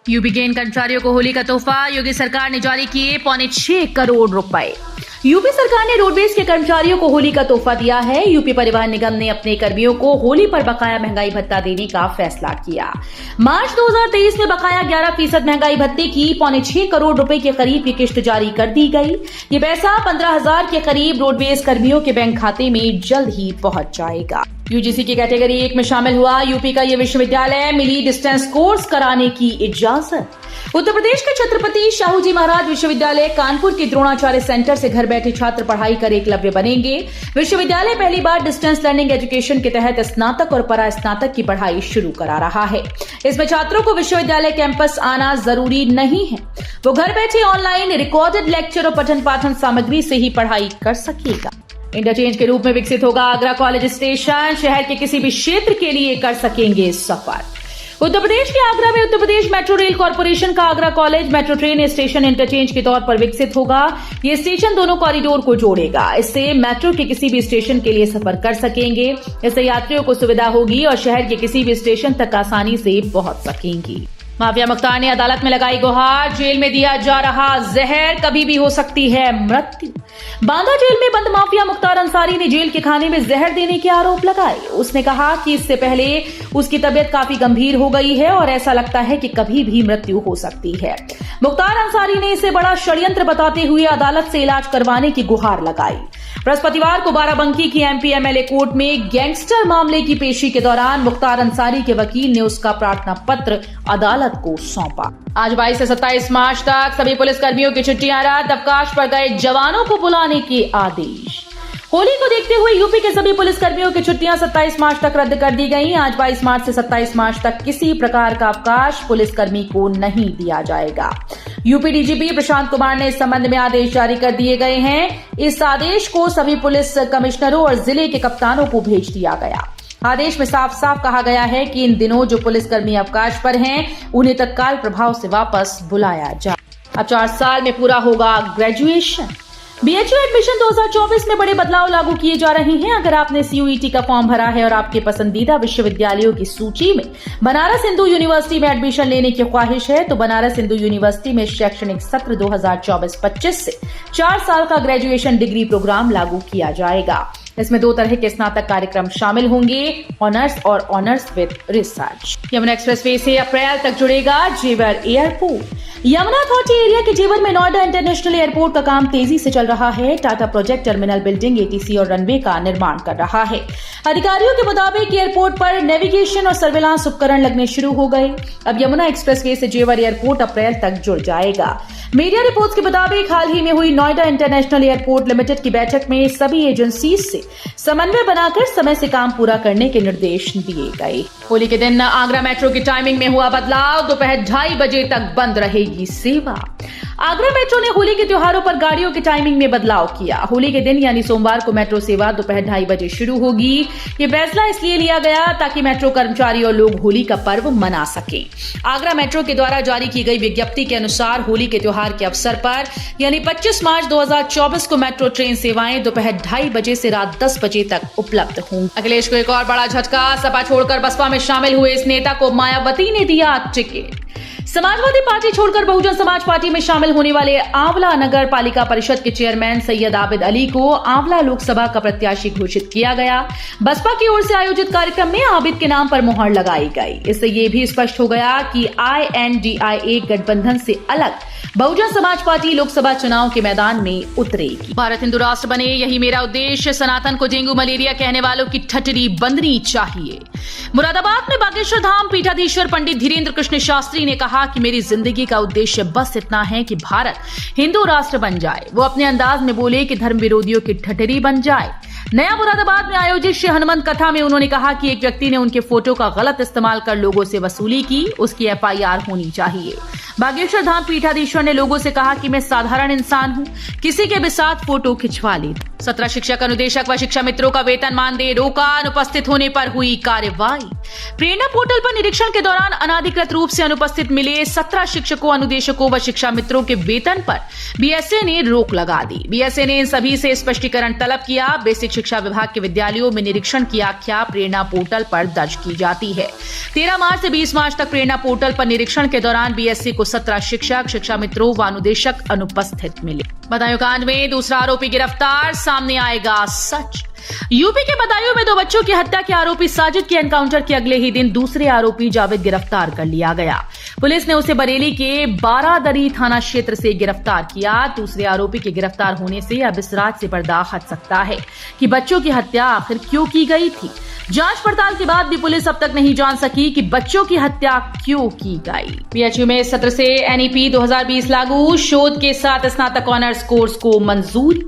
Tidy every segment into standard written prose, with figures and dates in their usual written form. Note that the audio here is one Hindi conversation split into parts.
यूपी के इन कर्मचारियों को होली का तोहफा, योगी सरकार ने जारी किए 6.25 करोड़ रुपए। यूपी सरकार ने रोडवेज के कर्मचारियों को होली का तोहफा दिया है। यूपी परिवहन निगम ने अपने कर्मियों को होली पर बकाया महंगाई भत्ता देने का फैसला किया। मार्च 2023 में बकाया 11% महंगाई भत्ते की 6.25 करोड़ रुपए के करीब की किश्त जारी कर दी गई। ये पैसा 15,000 के करीब रोडवेज कर्मियों के बैंक खाते में जल्द ही पहुंच जाएगा। यूजीसी की कैटेगरी 1 में शामिल हुआ यूपी का ये विश्वविद्यालय, मिली डिस्टेंस कोर्स कराने की इजाजत। उत्तर प्रदेश के छत्रपति शाहूजी महाराज विश्वविद्यालय कानपुर के द्रोणाचार्य सेंटर से घर बैठे छात्र पढ़ाई कर एकलव्य बनेंगे। विश्वविद्यालय पहली बार डिस्टेंस लर्निंग एजुकेशन के तहत स्नातक और परास्नातक की पढ़ाई शुरू करा रहा है। इसमें छात्रों को विश्वविद्यालय कैंपस आना जरूरी नहीं है। वो घर बैठे ऑनलाइन रिकॉर्डेड लेक्चर और पठन पाठन सामग्री से ही पढ़ाई कर सकेगा। इंटरचेंज के रूप में विकसित होगा आगरा कॉलेज स्टेशन। शहर के किसी भी क्षेत्र के लिए कर सकेंगे सफर। उत्तर प्रदेश के आगरा में Uttar Pradesh metro rail corporation का Agra college metro train station interchange के तौर पर विकसित होगा। ये स्टेशन दोनों कॉरिडोर को जोड़ेगा। इससे मेट्रो के किसी भी स्टेशन के लिए सफर कर सकेंगे। इससे यात्रियों को सुविधा होगी और शहर के किसी भी स्टेशन तक आसानी से पहुंच सकेंगी। माफिया मुख्तार ने अदालत में लगाई गुहार, जेल में दिया जा रहा जहर, कभी भी हो सकती है मृत्यु। बांदा जेल में बंद माफिया मुख्तार अंसारी ने जेल के खाने में जहर देने के आरोप लगाए। उसने कहा कि इससे पहले उसकी तबीयत काफी गंभीर हो गई है और ऐसा लगता है कि कभी भी मृत्यु हो सकती है। मुख्तार अंसारी ने इसे बड़ा षड्यंत्र बताते हुए अदालत से इलाज करवाने की गुहार लगाई। बृहस्पतिवार को बाराबंकी की एमपी एमएलए कोर्ट में गैंगस्टर मामले की पेशी के दौरान मुख्तार अंसारी के वकील ने उसका प्रार्थना पत्र अदालत को सौंपा। आज 22 से 27 मार्च तक सभी पुलिस कर्मियों की छुट्टियां रद्द, अवकाश पर गए जवानों को बुलाने के आदेश। होली को देखते हुए यूपी के सभी पुलिस कर्मियों की छुट्टियां 27 मार्च तक रद्द कर दी गई। आज 22 मार्च से 27 मार्च तक किसी प्रकार का अवकाश पुलिसकर्मी को नहीं दिया जाएगा। यूपी डीजीपी प्रशांत कुमार ने इस संबंध में आदेश जारी कर दिए गए हैं। इस आदेश को सभी पुलिस कमिश्नरों और जिले के कप्तानों को भेज दिया गया। आदेश में साफ साफ कहा गया है कि इन दिनों जो पुलिसकर्मी अवकाश पर हैं, उन्हें तत्काल प्रभाव से वापस बुलाया जाए। अब 4 साल में पूरा होगा ग्रेजुएशन। बीएचयू एडमिशन 2024 में बड़े बदलाव लागू किए जा रहे हैं। अगर आपने सीयूईटी का फॉर्म भरा है और आपके पसंदीदा विश्वविद्यालयों की सूची में बनारस हिंदू यूनिवर्सिटी में एडमिशन लेने की ख्वाहिश है तो बनारस हिंदू यूनिवर्सिटी में शैक्षणिक सत्र 2024-25 से 4 साल का ग्रेजुएशन डिग्री प्रोग्राम लागू किया जाएगा। इसमें 2 तरह के स्नातक कार्यक्रम शामिल होंगे, ऑनर्स और honours with research. Yamuna expressway से अप्रैल तक जुड़ेगा जेवर एयरपोर्ट। यमुना अथॉरिटी एरिया के जेवर में नोएडा इंटरनेशनल एयरपोर्ट का काम तेजी से चल रहा है। Tata project terminal building, ATC और रनवे का निर्माण कर रहा है। अधिकारियों के मुताबिक एयरपोर्ट पर नेविगेशन और सर्विलांस उपकरण लगने शुरू हो गए। अब यमुना एक्सप्रेसवे से जेवर एयरपोर्ट अप्रैल तक जुड़ जाएगा। मीडिया रिपोर्ट्स के मुताबिक हाल ही में हुई नोएडा इंटरनेशनल एयरपोर्ट लिमिटेड की बैठक में सभी एजेंसी से समन्वय बनाकर समय से काम पूरा करने के निर्देश दिए गए। होली के दिन आगरा मेट्रो की टाइमिंग में हुआ बदलाव, दोपहर 2:30 बजे तक बंद रहेगी सेवा। आगरा मेट्रो ने होली के त्योहारों पर गाड़ियों की टाइमिंग में बदलाव किया। होली के दिन यानी सोमवार को मेट्रो सेवा दोपहर 2:30 बजे शुरू होगी। ये फैसला इसलिए लिया गया ताकि मेट्रो कर्मचारी और लोग होली का पर्व मना सकें। आगरा मेट्रो के द्वारा जारी की गई विज्ञप्ति के अनुसार होली के त्योहार के अवसर पर यानी 25 मार्च 2024 को मेट्रो ट्रेन सेवाएं दोपहर 2:30 बजे से रात 10 बजे तक उपलब्ध होंगी। अखिलेश को एक और बड़ा झटका, सपा छोड़कर बसपा में शामिल हुए इस नेता को मायावती ने दिया टिकट। समाजवादी पार्टी छोड़कर बहुजन समाज पार्टी में शामिल होने वाले आंवला नगर पालिका परिषद के चेयरमैन सैयद आबिद अली को आंवला लोकसभा का प्रत्याशी घोषित किया गया। बसपा की ओर से आयोजित कार्यक्रम में आबिद के नाम पर मुहर लगाई गई। इससे ये भी स्पष्ट हो गया कि INDIA गठबंधन से अलग बहुजन समाज पार्टी लोकसभा चुनाव के मैदान में उतरेगी। भारत हिंदू राष्ट्र बने, यही मेरा उद्देश्य। सनातन को डेंगू मलेरिया कहने वालों की ठटरी बंदनी चाहिए। मुरादाबाद में बागेश्वर धाम पीठाधीश्वर पंडित धीरेन्द्र कृष्ण शास्त्री ने कहा कि मेरी जिंदगी का उद्देश्य बस इतना है कि भारत हिंदू राष्ट्र बन जाए। वो अपने अंदाज में बोले कि धर्म विरोधियों की ठटरी बन जाए। नया मुरादाबाद में आयोजित श्री हनुमंत कथा में उन्होंने कहा कि एक व्यक्ति ने उनके फोटो का गलत इस्तेमाल कर लोगों से वसूली की, उसकी FIR होनी चाहिए। बागेश्वर धाम पीठाधीश्वर ने लोगों से कहा कि मैं साधारण इंसान हूं, किसी के भी साथ फोटो खिंचवा लेता। 17 शिक्षक अनुदेशक व शिक्षा मित्रों का वेतन मानदेय रोका, अनुपस्थित होने पर हुई कार्रवाई। प्रेरणा पोर्टल पर निरीक्षण के दौरान अनाधिकृत रूप से अनुपस्थित मिले 17 शिक्षकों, अनुदेशकों व शिक्षा मित्रों के वेतन पर बीएसए ने रोक लगा दी। बीएसए ने इन सभी से स्पष्टीकरण तलब किया। बेसिक शिक्षा विभाग के विद्यालयों में निरीक्षण की आख्या प्रेरणा पोर्टल पर दर्ज की जाती है। 13 मार्च से 20 मार्च तक प्रेरणा पोर्टल पर निरीक्षण के दौरान बीएसए को 17 शिक्षक, शिक्षा मित्रों व अनुदेशक अनुपस्थित मिले। बदायूं कांड में दूसरा आरोपी गिरफ्तार, सामने आएगा सच। यूपी के बदायूं में 2 बच्चों की हत्या के आरोपी साजिद के एनकाउंटर के अगले ही दिन दूसरे आरोपी जावेद गिरफ्तार कर लिया गया। पुलिस ने उसे बरेली के बारादरी थाना क्षेत्र से गिरफ्तार किया। दूसरे आरोपी के गिरफ्तार होने से अब इस राज से पर्दा हट सकता है कि बच्चों की हत्या आखिर क्यों की गई थी। जांच पड़ताल के बाद भी पुलिस अब तक नहीं जान सकी कि बच्चों की हत्या क्यों की गई। पीएचयू में इस सत्र से एनईपी 2020 लागू, शोध के साथ स्नातक ऑनर्स कोर्स को मंजूरी।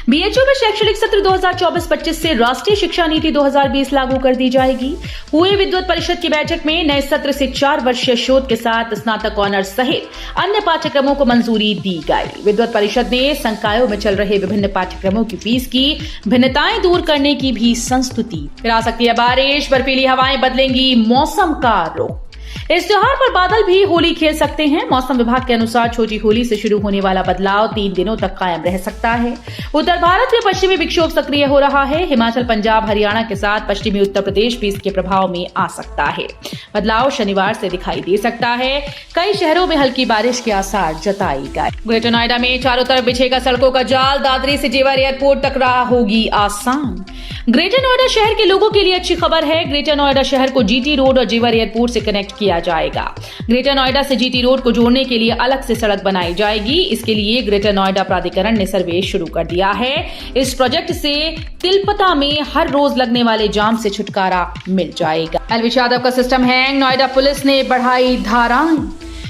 बीएचयू में शैक्षणिक सत्र 2024-25 से राष्ट्रीय शिक्षा नीति 2020 लागू कर दी जाएगी। हुए विद्वत परिषद की बैठक में नए सत्र से 4 वर्षीय शोध के साथ स्नातक ऑनर्स सहित अन्य पाठ्यक्रमों को मंजूरी दी गई। विद्वत परिषद ने संकायों में चल रहे विभिन्न पाठ्यक्रमों की फीस की भिन्नताएं दूर करने की भी संस्तुति। फिर आ सकती है बारिश, बर्फीली हवाएं बदलेंगी मौसम का रुख। इस त्योहार पर बादल भी होली खेल सकते हैं। मौसम विभाग के अनुसार छोटी होली से शुरू होने वाला बदलाव 3 दिनों तक कायम रह सकता है। उत्तर भारत में पश्चिमी विक्षोभ सक्रिय हो रहा है। हिमाचल, पंजाब, हरियाणा के साथ पश्चिमी उत्तर प्रदेश भी इसके प्रभाव में आ सकता है। बदलाव शनिवार से दिखाई दे सकता है। कई शहरों में हल्की बारिश के आसार जताई गए। ग्रेटर नोएडा में चारों तरफ बिछेगा सड़कों का जाल, दादरी से जेवर एयरपोर्ट तक राह होगी आसान। ग्रेटर नोएडा शहर के लोगों के लिए अच्छी खबर है। ग्रेटर नोएडा शहर को जीटी रोड और जेवर एयरपोर्ट से कनेक्ट किया जाएगा। ग्रेटर नोएडा से जीटी रोड को जोड़ने के लिए अलग से सड़क बनाई जाएगी। इसके लिए ग्रेटर नोएडा प्राधिकरण ने सर्वे शुरू कर दिया है। इस प्रोजेक्ट से तिलपता में हर रोज लगने वाले जाम से छुटकारा मिल जाएगा। एलविश यादव का सिस्टम हैंग, नोएडा पुलिस ने बढ़ाई धाराएं।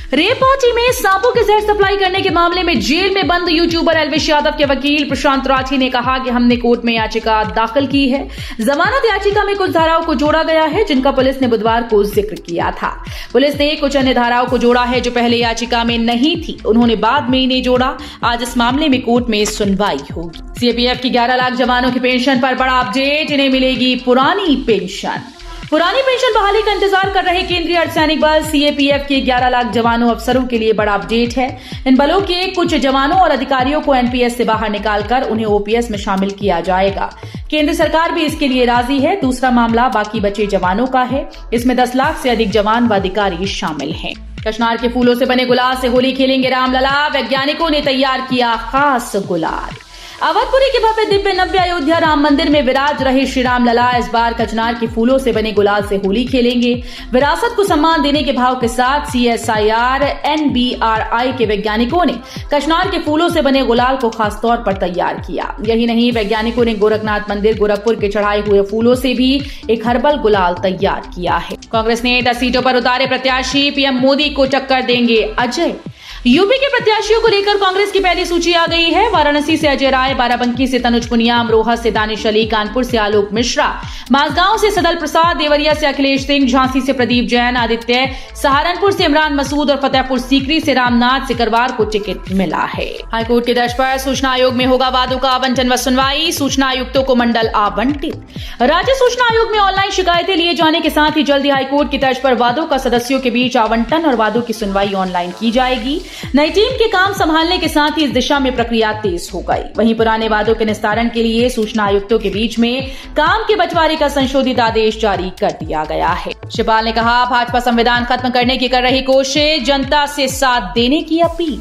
रेप पार्टी में सांपों के जहर सप्लाई करने के मामले में जेल में बंद यूट्यूबर एलविश यादव के वकील प्रशांत राठी ने कहा कि हमने कोर्ट में याचिका दाखिल की है। जमानत याचिका में कुछ धाराओं को जोड़ा गया है जिनका पुलिस ने बुधवार को जिक्र किया था। पुलिस ने कुछ अन्य धाराओं को जोड़ा है जो पहले याचिका में नहीं थी। उन्होंने बाद में इन्हें जोड़ा। आज इस मामले में कोर्ट में सुनवाई होगी। सीएपीएफ की 11 लाख जवानों की पेंशन पर बड़ा अपडेट, इन्हें मिलेगी पुरानी पेंशन। पुरानी पेंशन बहाली का इंतजार कर रहे केंद्रीय अर्धसैनिक बल सीएपीएफ के 11 लाख जवानों अफसरों के लिए बड़ा अपडेट है। इन बलों के कुछ जवानों और अधिकारियों को एनपीएस से बाहर निकालकर उन्हें ओपीएस में शामिल किया जाएगा। केंद्र सरकार भी इसके लिए राजी है। दूसरा मामला बाकी बचे जवानों का है। इसमें 10 लाख से अधिक जवान व अधिकारी शामिल हैं। कचनार के फूलों से बने गुलाल से होली खेलेंगे रामलला, वैज्ञानिकों ने तैयार किया खास गुलाल। अवधपुरी के भव्य दिव्य नव्य अयोध्या राम मंदिर में विराज रहे श्री राम लला इस बार कचनार के फूलों से बने गुलाल से होली खेलेंगे। विरासत को सम्मान देने के भाव के साथ सीएसआईआर एनबीआरआई के वैज्ञानिकों ने कचनार के फूलों से बने गुलाल को खास तौर पर तैयार किया। यही नहीं, वैज्ञानिकों ने गोरखनाथ मंदिर गोरखपुर के चढ़ाए हुए फूलों से भी एक हर्बल गुलाल तैयार किया है। कांग्रेस ने 10 सीटों पर उतारे प्रत्याशी, पीएम मोदी को टक्कर देंगे अजय। यूपी के प्रत्याशियों को लेकर कांग्रेस की पहली सूची आ गई है। वाराणसी से अजय राय, बाराबंकी से तनुज पुनिया, अमरोहा से दानिश अली, कानपुर से आलोक मिश्रा, माजगांव से सदल प्रसाद, देवरिया से अखिलेश सिंह, झांसी से प्रदीप जैन, आदित्य, सहारनपुर से इमरान मसूद और फतेहपुर सीकरी से रामनाथ सिकरवार को टिकट मिला है। हाईकोर्ट के दर्ज पर सूचना आयोग में होगा वादों का आवंटन व सुनवाई, सूचना आयुक्तों को मंडल आवंटित। राज्य सूचना आयोग में ऑनलाइन शिकायतें लिए जाने के साथ ही जल्दी हाईकोर्ट की तर्ज पर वादों का सदस्यों के बीच आवंटन और वादों की सुनवाई ऑनलाइन की जाएगी। नई टीम के काम संभालने के साथ ही इस दिशा में प्रक्रिया तेज हो गई। वहीं पुराने वादों के निस्तारण के लिए सूचना आयुक्तों के बीच में काम के बंटवारे का संशोधित आदेश जारी कर दिया गया है। शिवपाल ने कहा, भाजपा संविधान खत्म करने की कर रही कोशिश, जनता से साथ देने की अपील।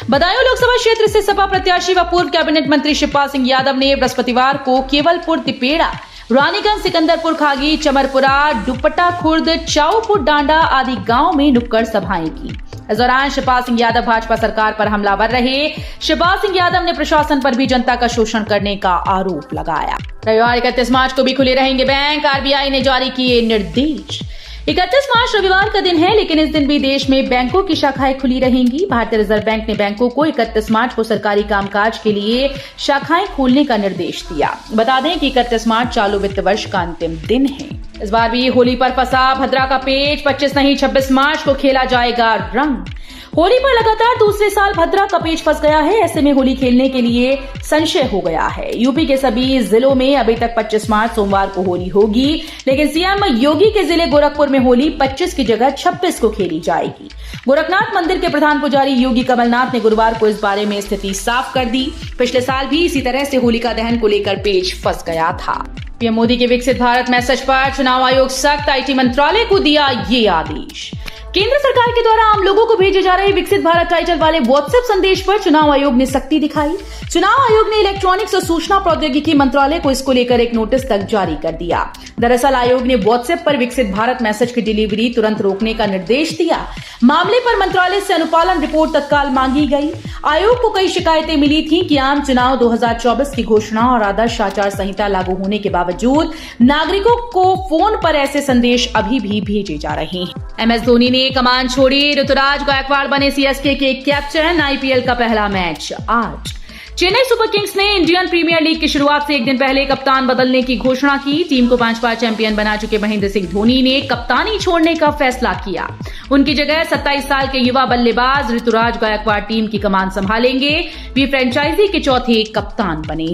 बदायूं लोकसभा क्षेत्र से सपा प्रत्याशी व पूर्व कैबिनेट मंत्री शिवपाल सिंह यादव ने बृहस्पतिवार को केवलपुर, तिपेड़ा, रानीगंज, सिकंदरपुर खागी, चमरपुरा, दुपट्टा खुर्द, चाऊपुर डांडा आदि गांव में नुक्कड़ सभाएं की। इस दौरान शिवपाल सिंह यादव भाजपा सरकार पर हमलावर रहे। शिवपाल सिंह यादव ने प्रशासन पर भी जनता का शोषण करने का आरोप लगाया। रविवार 31 मार्च को भी खुले रहेंगे बैंक, आरबीआई ने जारी किए निर्देश। 31 मार्च रविवार का दिन है, लेकिन इस दिन भी देश में बैंकों की शाखाएं खुली रहेंगी। भारतीय रिजर्व बैंक ने बैंकों को 31 मार्च को सरकारी कामकाज के लिए शाखाएं खोलने का निर्देश दिया। बता दें कि 31 मार्च चालू वित्त वर्ष का अंतिम दिन है। इस बार भी होली पर फंसा भद्रा का पेच, 25 नहीं 26 मार्च को खेला जाएगा रंग। होली पर लगातार दूसरे साल भद्रा का पेच फंस गया है। ऐसे में होली खेलने के लिए संशय हो गया है। यूपी के सभी जिलों में अभी तक 25 मार्च सोमवार को होली होगी, लेकिन सीएम योगी के जिले गोरखपुर में होली 25 की जगह 26 को खेली जाएगी। गोरखनाथ मंदिर के प्रधान पुजारी योगी कमलनाथ ने गुरुवार को इस बारे में स्थिति साफ कर दी। पिछले साल भी इसी तरह से होलिका दहन को लेकर पेच फंस गया था। पीएम मोदी के विकसित भारत मैसेज पर चुनाव आयोग सख्त, आईटी मंत्रालय को दिया ये आदेश। केंद्र सरकार के द्वारा आम लोगों को भेजे जा रहे विकसित भारत टाइटल वाले व्हाट्सएप संदेश पर चुनाव आयोग ने सख्ती दिखाई। चुनाव आयोग ने इलेक्ट्रॉनिक्स और सूचना प्रौद्योगिकी मंत्रालय को इसको लेकर एक नोटिस तक जारी कर दिया। दरअसल आयोग ने व्हाट्सएप पर विकसित भारत मैसेज की डिलीवरी तुरंत रोकने का निर्देश दिया। मामले पर मंत्रालय से अनुपालन रिपोर्ट तत्काल मांगी गई। आयोग को कई शिकायतें मिली थी कि आम चुनाव 2024 की घोषणा और आदर्श आचार संहिता लागू होने के बावजूद नागरिकों को फोन पर ऐसे संदेश अभी भी भेजे जा रहे हैं। एमएस धोनी ने कमान छोड़ी, ऋतुराज गायकवाड़ बने सीएसके के कैप्टन। आईपीएल का पहला मैच आज। चेन्नई सुपर किंग्स ने इंडियन प्रीमियर लीग की शुरुआत से एक दिन पहले कप्तान बदलने की घोषणा की। टीम को 5 बार चैंपियन बना चुके महेंद्र सिंह धोनी ने कप्तानी छोड़ने का फैसला किया। उनकी जगह 27 साल के युवा बल्लेबाज ऋतुराज गायकवाड़ टीम की कमान संभालेंगे। वे फ्रेंचाइजी के चौथे कप्तान बने।